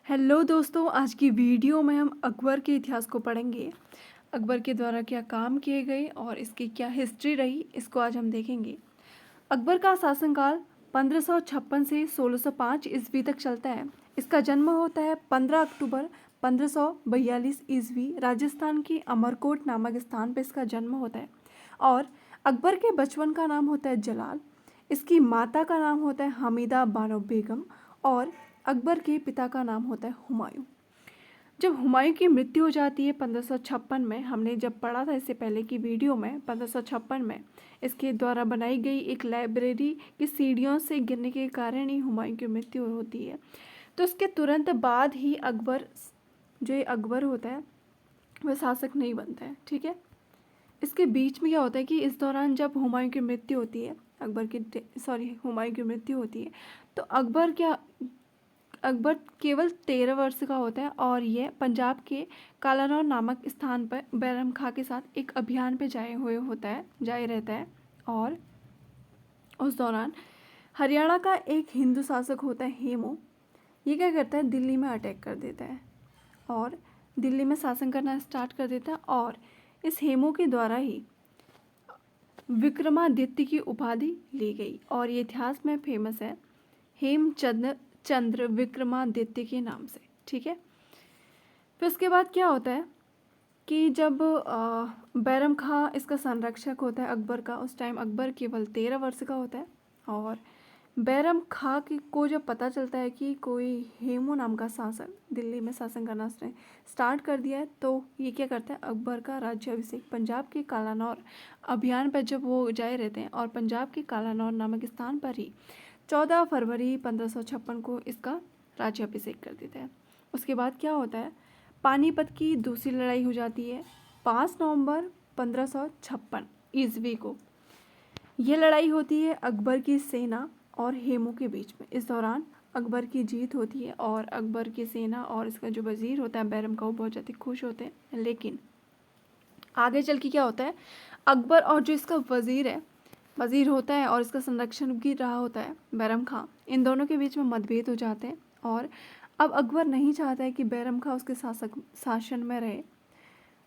Hello दोस्तों, आज की वीडियो में हम अकबर के इतिहास को पढ़ेंगे। अकबर के द्वारा क्या काम किए गए और इसकी क्या हिस्ट्री रही, इसको आज हम देखेंगे। अकबर का शासनकाल 1556 से 1605 ईस्वी तक चलता है। इसका जन्म होता है 15 अक्टूबर 1542 ईस्वी। राजस्थान की अमरकोट नामक स्थान पर इसका जन्म होता है। और अकबर के बचपन का नाम होता है जलाल। इसकी माता का नाम होता है हमीदा बानो बेगम और अकबर के पिता का नाम होता है हुमायूं। जब हुमायूं की मृत्यु हो जाती है 1556 में, हमने जब पढ़ा था इससे पहले की वीडियो में, 1556 में इसके द्वारा बनाई गई एक लाइब्रेरी की सीढ़ियों से गिरने के कारण ही हुमायूं की मृत्यु होती है। तो इसके तुरंत बाद ही जो ये अकबर होता है वह शासक नहीं बनता है। ठीक है, इसके बीच में क्या होता है कि इस दौरान जब हुमायूं की मृत्यु होती है, हुमायूं की मृत्यु होती है, तो अकबर केवल 13 वर्ष का होता है और यह पंजाब के कालानौर नामक स्थान पर बैरम खां के साथ एक अभियान पे जाए रहता है। और उस दौरान हरियाणा का एक हिंदू शासक होता है हेमू। ये क्या करता है, दिल्ली में अटैक कर देता है और दिल्ली में शासन करना स्टार्ट कर देता है। और इस हेमू के द्वारा ही विक्रमादित्य की उपाधि ली गई और ये इतिहास में फेमस है चंद्र विक्रमादित्य के नाम से। ठीक है, फिर उसके बाद क्या होता है कि जब बैरम खां इसका संरक्षक होता है अकबर का, उस टाइम अकबर केवल 13 वर्ष का होता है। और बैरम खां को जब पता चलता है कि कोई हेमू नाम का शासक दिल्ली में शासन करना उसने स्टार्ट कर दिया है, तो ये क्या करता है, अकबर का राज्याभिषेक पंजाब के कालानौर अभियान पर जब वो जाए रहते हैं और पंजाब के कालानौर नामक स्थान पर ही 14 फरवरी 1556 को इसका राज्याभिषेक कर देता है। उसके बाद क्या होता है, पानीपत की दूसरी लड़ाई हो जाती है 5 नवंबर 1556 ईस्वी को। यह लड़ाई होती है अकबर की सेना और हेमू के बीच में। इस दौरान अकबर की जीत होती है और अकबर की सेना और इसका जो वजीर होता है बैरम खां बहुत ज़्यादा खुश होते हैं। लेकिन आगे चल के क्या होता है, अकबर और जो इसका वजीर होता है और इसका संरक्षण भी रहा होता है बैरम खां, इन दोनों के बीच में मतभेद हो जाते हैं। और अब अकबर नहीं चाहता है कि बैरम खां उसके शासन में रहे।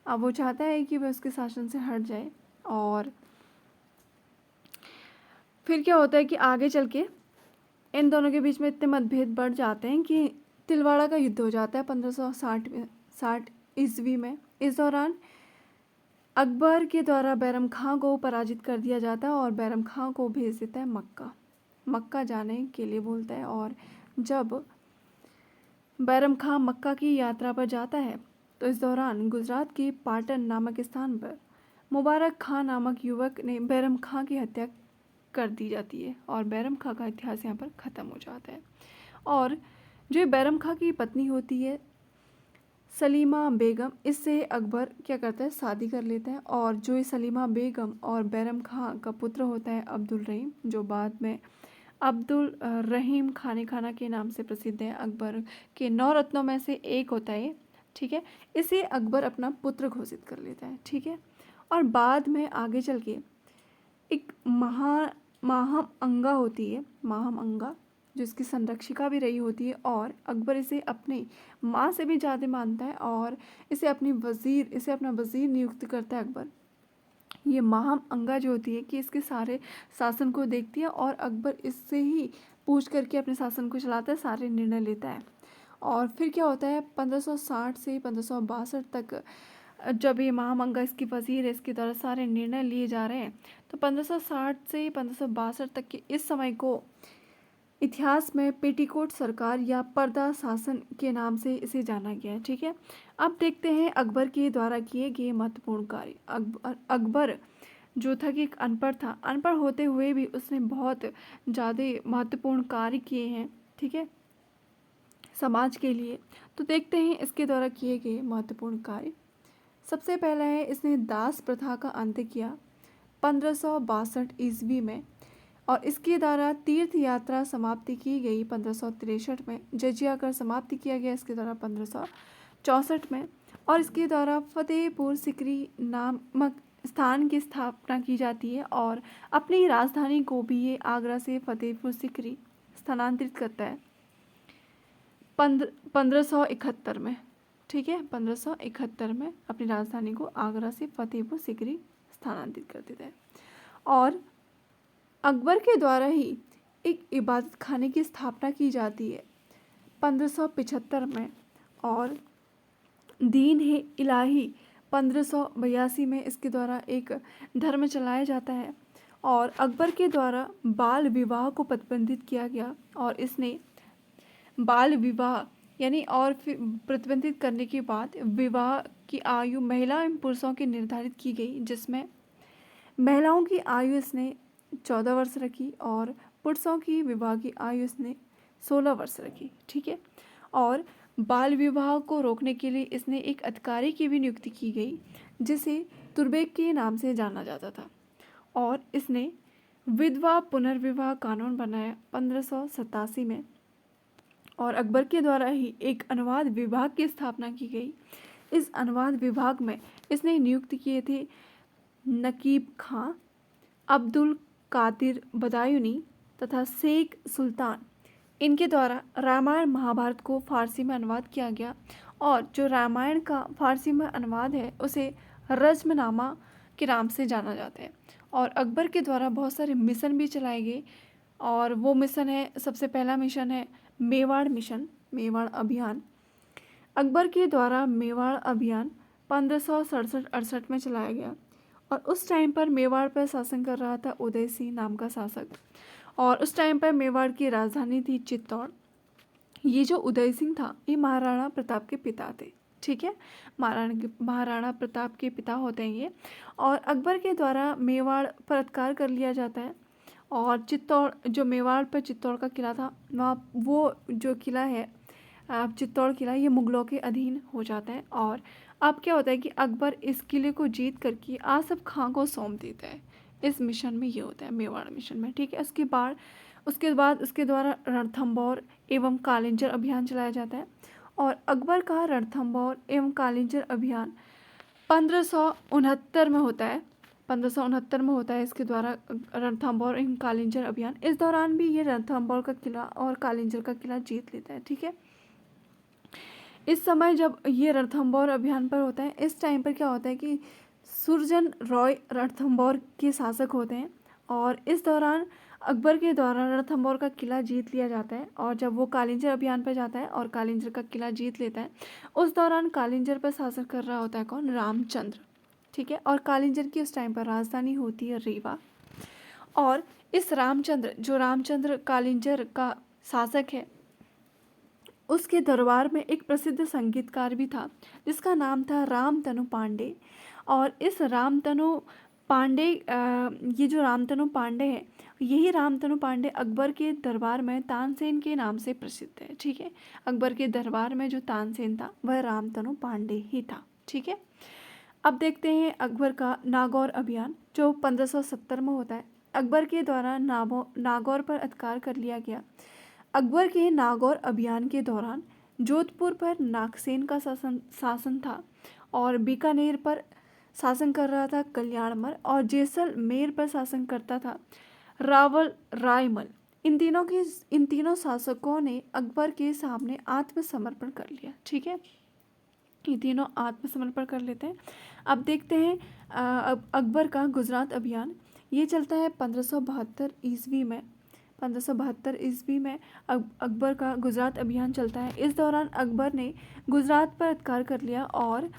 अब वो चाहता है कि वह उसके शासन से हट जाए। और फिर क्या होता है कि आगे चल के इन दोनों के बीच में इतने मतभेद बढ़ जाते हैं कि तिलवाड़ा का युद्ध हो जाता है 1560 ईस्वी में। इस दौरान अकबर के द्वारा बैरम खां को पराजित कर दिया जाता है और बैरम खां को भेज देता है मक्का जाने के लिए बोलता है। और जब बैरम खां मक्का की यात्रा पर जाता है तो इस दौरान गुजरात के पाटन नामक स्थान पर मुबारक खां नामक युवक ने बैरम खां की हत्या कर दी जाती है और बैरम खां का इतिहास यहाँ पर ख़त्म हो जाता है। और जो बैरम खां की पत्नी होती है सलीमा बेगम, इससे अकबर क्या करता है, शादी कर लेता है। और जो ये सलीमा बेगम और बैरम खां का पुत्र होता है अब्दुल रहीम, जो बाद में अब्दुल रहीम खाना के नाम से प्रसिद्ध है, अकबर के 9 रत्नों में से एक होता है। ठीक है, इसे अकबर अपना पुत्र घोषित कर लेता है। ठीक है, और बाद में आगे चल के एक माहम अंगा होती है, माहम अंगा, जो इसकी संरक्षिका भी रही होती है और अकबर इसे अपनी माँ से भी ज़्यादा मानता है और इसे अपना वज़ीर नियुक्त करता है अकबर। ये माहम अंगा जो होती है कि इसके सारे शासन को देखती है और अकबर इससे ही पूछ करके अपने शासन को चलाता है, सारे निर्णय लेता है। और फिर क्या होता है, 1560 से 1562 तक जब ये महामंगा इसकी वजीर है, इसके द्वारा सारे निर्णय लिए जा रहे हैं, तो 1560 से 1562 तक के इस समय को इतिहास में पेटीकोट सरकार या पर्दा शासन के नाम से इसे जाना गया है। ठीक है, अब देखते हैं अकबर के द्वारा किए गए महत्वपूर्ण कार्य। अकबर जो था कि एक अनपढ़ था, अनपढ़ होते हुए भी उसने बहुत ज़्यादा महत्वपूर्ण कार्य किए हैं। ठीक है, समाज के लिए। तो देखते हैं इसके द्वारा किए गए महत्वपूर्ण कार्य। सबसे पहला है, इसने दास प्रथा का अंत किया 1562 ईस्वी में और इसके द्वारा तीर्थ यात्रा समाप्ति की गई 1563 में। जजिया कर समाप्ति किया गया इसके द्वारा 1564 में। और इसके द्वारा फतेहपुर सिकरी नामक स्थान की स्थापना की जाती है और अपनी राजधानी को भी ये आगरा से फतेहपुर सिकरी स्थानांतरित करता है। 1571 में, ठीक है, 1571 में अपनी राजधानी को आगरा से फतेहपुर सीकरी स्थानांतरित कर देते हैं। और अकबर के द्वारा ही एक इबादत खाने की स्थापना की जाती है 1575 में, और दीन है इलाही 1582 में इसके द्वारा एक धर्म चलाया जाता है। और अकबर के द्वारा बाल विवाह को प्रतिबंधित किया गया, और इसने बाल विवाह यानी और फिर प्रतिबंधित करने के बाद विवाह की आयु महिला एवं पुरुषों की निर्धारित की गई, जिसमें महिलाओं की आयु इसने 14 वर्ष रखी और पुरुषों की विवाह की आयु इसने 16 वर्ष रखी, ठीक है। और बाल विवाह को रोकने के लिए इसने एक अधिकारी की भी नियुक्ति की गई, जिसे तुर्बेक के नाम से जाना जाता था। और इसने विधवा पुनर्विवाह कानून बनाया 1587 में, और अकबर के द्वारा ही एक अनुवाद विभाग की स्थापना की गई। इस अनुवाद विभाग में इसने नियुक्त किए थे नकीब खां, अब्दुल कादिर बदायूनी तथा शेख सुल्तान। इनके द्वारा रामायण महाभारत को फारसी में अनुवाद किया गया, और जो रामायण का फारसी में अनुवाद है उसे रज्मनामा के नाम से जाना जाता है। और अकबर के द्वारा बहुत सारे मिशन भी चलाए गए, और वो मिशन है, सबसे पहला मिशन है मेवाड़ मिशन, मेवाड़ अभियान। अकबर के द्वारा मेवाड़ अभियान 1567-68 में चलाया गया, और उस टाइम पर मेवाड़ पर शासन कर रहा था उदय सिंह नाम का शासक, और उस टाइम पर मेवाड़ की राजधानी थी चित्तौड़। ये जो उदय सिंह था ये महाराणा प्रताप के पिता थे, ठीक है, महाराणा प्रताप के पिता होते हैं ये। और अकबर के द्वारा मेवाड़ पर अधिकार कर लिया जाता है, और चित्तौड़, जो मेवाड़ पर चित्तौड़ का किला था, वहाँ वो जो किला है चित्तौड़ किला, ये मुगलों के अधीन हो जाता है। और अब क्या होता है कि अकबर इस किले को जीत करके आसफ खां को सौंप देता है। इस मिशन में ये होता है, मेवाड़ मिशन में, ठीक है। उसके बाद उसके द्वारा रणथंभौर एवं कालिंजर अभियान चलाया जाता है, और अकबर का रणथंभौर एवं कालिंजर अभियान 1569 में होता है। 1569 में होता है इसके द्वारा रणथंभौर एवं कालिंजर अभियान। इस दौरान भी ये रणथंभौर का किला और कालिंजर का किला जीत लेता है, ठीक है। इस समय जब ये रणथंभौर अभियान पर होता है, इस टाइम पर क्या होता है कि सुरजन रॉय रणथंभौर के शासक होते हैं, और इस दौरान अकबर के द्वारा रणथंभौर का किला जीत लिया जाता है। और जब वो कालिंजर अभियान पर जाता है और कालिंजर का किला जीत लेता है, उस दौरान कालिंजर पर शासन कर रहा होता है कौन? रामचंद्र, ठीक है। और कालिंजर की उस टाइम पर राजधानी होती है रीवा। और इस रामचंद्र कालिंजर का शासक है, उसके दरबार में एक प्रसिद्ध संगीतकार भी था जिसका नाम था रामतनु पांडे। और इस रामतनु पांडे, ये जो रामतनु पांडे है, यही रामतनु पांडे अकबर के दरबार में तानसेन के नाम से प्रसिद्ध है, ठीक है। अकबर के दरबार में जो तानसेन था वह रामतनु पांडे ही था, ठीक है। अब देखते हैं अकबर का नागौर अभियान, जो 1570 में होता है। अकबर के द्वारा नागौर पर अधिकार कर लिया गया। अकबर के नागौर अभियान के दौरान जोधपुर पर नागसेन का शासन था, और बीकानेर पर शासन कर रहा था कल्याणमल, और जैसलमेर पर शासन करता था रावल रायमल। इन तीनों शासकों ने अकबर के सामने आत्मसमर्पण कर लिया, ठीक है। ये तीनों आत्मसमर्पण कर लेते हैं। अब देखते हैं अकबर का गुजरात अभियान। ये चलता है 1572 ईस्वी में। 1572 ईस्वी में अकबर का गुजरात अभियान चलता है। इस दौरान अकबर ने गुजरात पर अधिकार कर लिया, और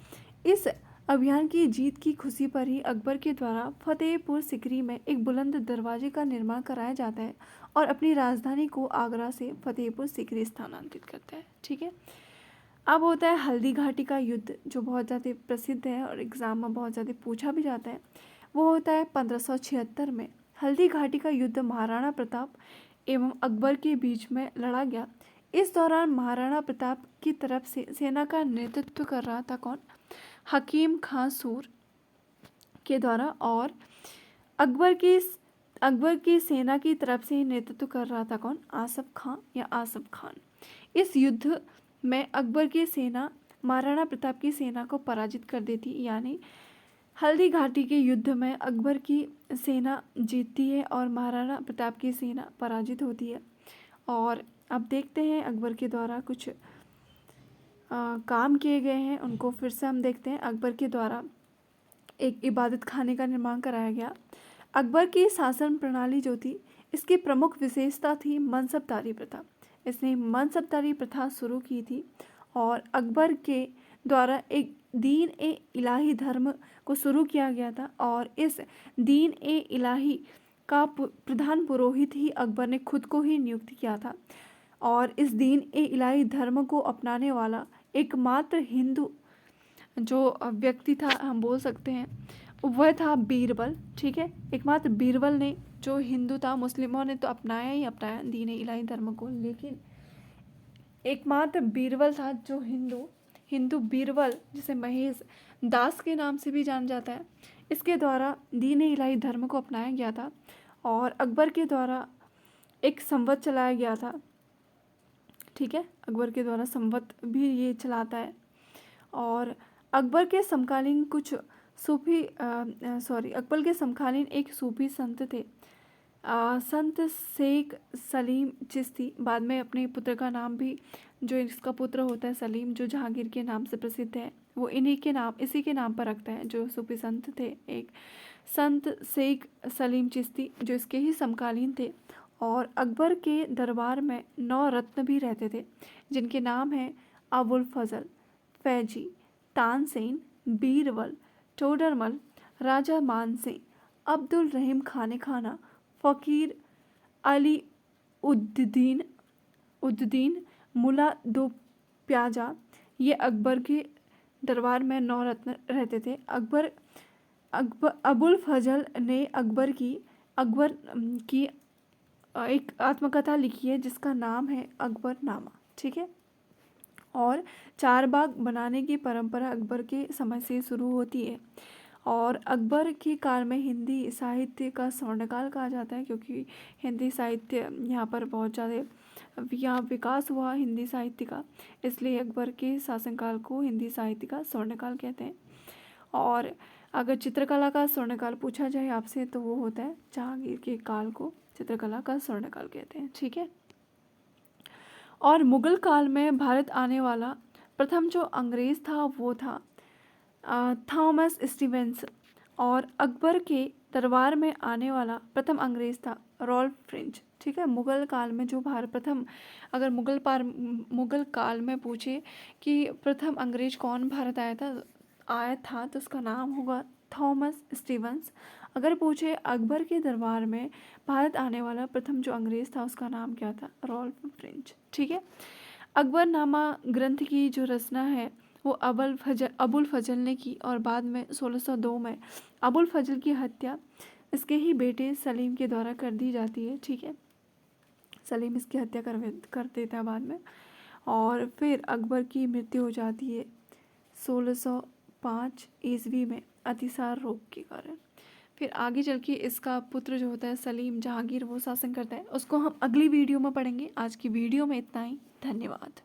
इस अभियान की जीत की खुशी पर ही अकबर के द्वारा फतेहपुर सीकरी में एक बुलंद दरवाजे का निर्माण कराया जाता है, और अपनी राजधानी को आगरा से फतेहपुर सीकरी स्थानांतरित करता है, ठीक है। अब होता है हल्दी घाटी का युद्ध, जो बहुत ज़्यादा प्रसिद्ध है और एग्ज़ाम में बहुत ज़्यादा पूछा भी जाता है। वो होता है 1576 में। हल्दी घाटी का युद्ध महाराणा प्रताप एवं अकबर के बीच में लड़ा गया। इस दौरान महाराणा प्रताप की तरफ से सेना का नेतृत्व कर रहा था कौन? हकीम खां सूर के द्वारा, और अकबर की सेना की तरफ से नेतृत्व कर रहा था कौन? आसफ खां या आसफ खान। इस युद्ध में अकबर की सेना महाराणा प्रताप की सेना को पराजित कर देती, यानी हल्दी घाटी के युद्ध में अकबर की सेना जीतती है और महाराणा प्रताप की सेना पराजित होती है। और अब देखते हैं अकबर के द्वारा कुछ काम किए गए हैं उनको फिर से हम देखते हैं। अकबर के द्वारा एक इबादत खाने का निर्माण कराया गया। अकबर की शासन प्रणाली जो थी, इसकी प्रमुख विशेषता थी मनसबदारी प्रथा। इसने मनसबदारी प्रथा शुरू की थी और अकबर के द्वारा एक दीन ए इलाही धर्म को शुरू किया गया था और इस दीन ए इलाही का प्रधान पुरोहित ही अकबर ने खुद को ही नियुक्त किया था और इस दीन ए इलाही धर्म को अपनाने वाला एकमात्र हिंदू जो व्यक्ति था, हम बोल सकते हैं, वह था बीरबल। ठीक है, एकमात्र बीरबल ने जो हिंदू था, मुस्लिमों ने तो अपनाया ही अपनाया दीन ए इलाही धर्म को, लेकिन एकमात्र बीरबल था जो हिंदू बीरबल, जिसे महेश दास के नाम से भी जाना जाता है, इसके द्वारा दीन ए इलाही धर्म को अपनाया गया था और अकबर के द्वारा एक संवत चलाया गया था। ठीक है, अकबर के द्वारा संवत भी ये चलाता है। और अकबर के समकालीन अकबर के समकालीन एक सूफी संत थे, संत शेख सलीम चिश्ती। बाद में अपने पुत्र का नाम भी, जो इसका पुत्र होता है सलीम, जो जहांगीर के नाम से प्रसिद्ध है, वो इसी के नाम पर रखता है। जो सूफी संत थे, एक संत शेख सलीम चिश्ती, जो इसके ही समकालीन थे। और अकबर के दरबार में 9 रत्न भी रहते थे, जिनके नाम हैं अबुल फजल, फैजी, तानसेन, बीरबल, टोडरमल, राजा मानसिंह, अब्दुल रहीम खाने खाना, फ़कीर अली उद्दीन, मुला दो प्याजा। ये अकबर के दरबार में 9 रत्न रहते थे। अबुल फजल ने अकबर की एक आत्मकथा लिखी है जिसका नाम है अकबरनामा। ठीक है, और 4 बाग बनाने की परंपरा अकबर के समय से शुरू होती है और अकबर के काल में हिंदी साहित्य का स्वर्णकाल कहा जाता है, क्योंकि हिंदी साहित्य यहाँ पर बहुत ज़्यादा यहाँ विकास हुआ हिंदी साहित्य का, इसलिए अकबर के शासनकाल को हिंदी साहित्य का स्वर्णकाल कहते हैं। और अगर चित्रकला का स्वर्णकाल पूछा जाए आपसे तो वो होता है जहांगीर के काल को चित्रकला का स्वर्णकाल कहते हैं। ठीक है, और मुगल काल में भारत आने वाला प्रथम जो अंग्रेज़ था वो था थॉमस स्टीवेंस, और अकबर के दरबार में आने वाला प्रथम अंग्रेज़ था रॉल्फ फ्रिंच। ठीक है, मुगल काल में जो अगर मुगल काल में पूछे कि प्रथम अंग्रेज कौन भारत आया था तो उसका नाम होगा थॉमस स्टीवेंस। अगर पूछे अकबर के दरबार में भारत आने वाला प्रथम जो अंग्रेज़ था उसका नाम क्या था, रॉल्फ फ्रिंच। ठीक है, अकबरनामा ग्रंथ की जो रचना है वो अबुल फजल ने की और बाद में 1602 में अबुल फजल की हत्या इसके ही बेटे सलीम के द्वारा कर दी जाती है। ठीक है, सलीम इसकी हत्या कर देता है बाद में, और फिर अकबर की मृत्यु हो जाती है 1605 ईस्वी में अतिसार रोग के कारण। फिर आगे चल के इसका पुत्र जो होता है सलीम जहांगीर, वो शासन करता है, उसको हम अगली वीडियो में पढ़ेंगे। आज की वीडियो में इतना ही, धन्यवाद।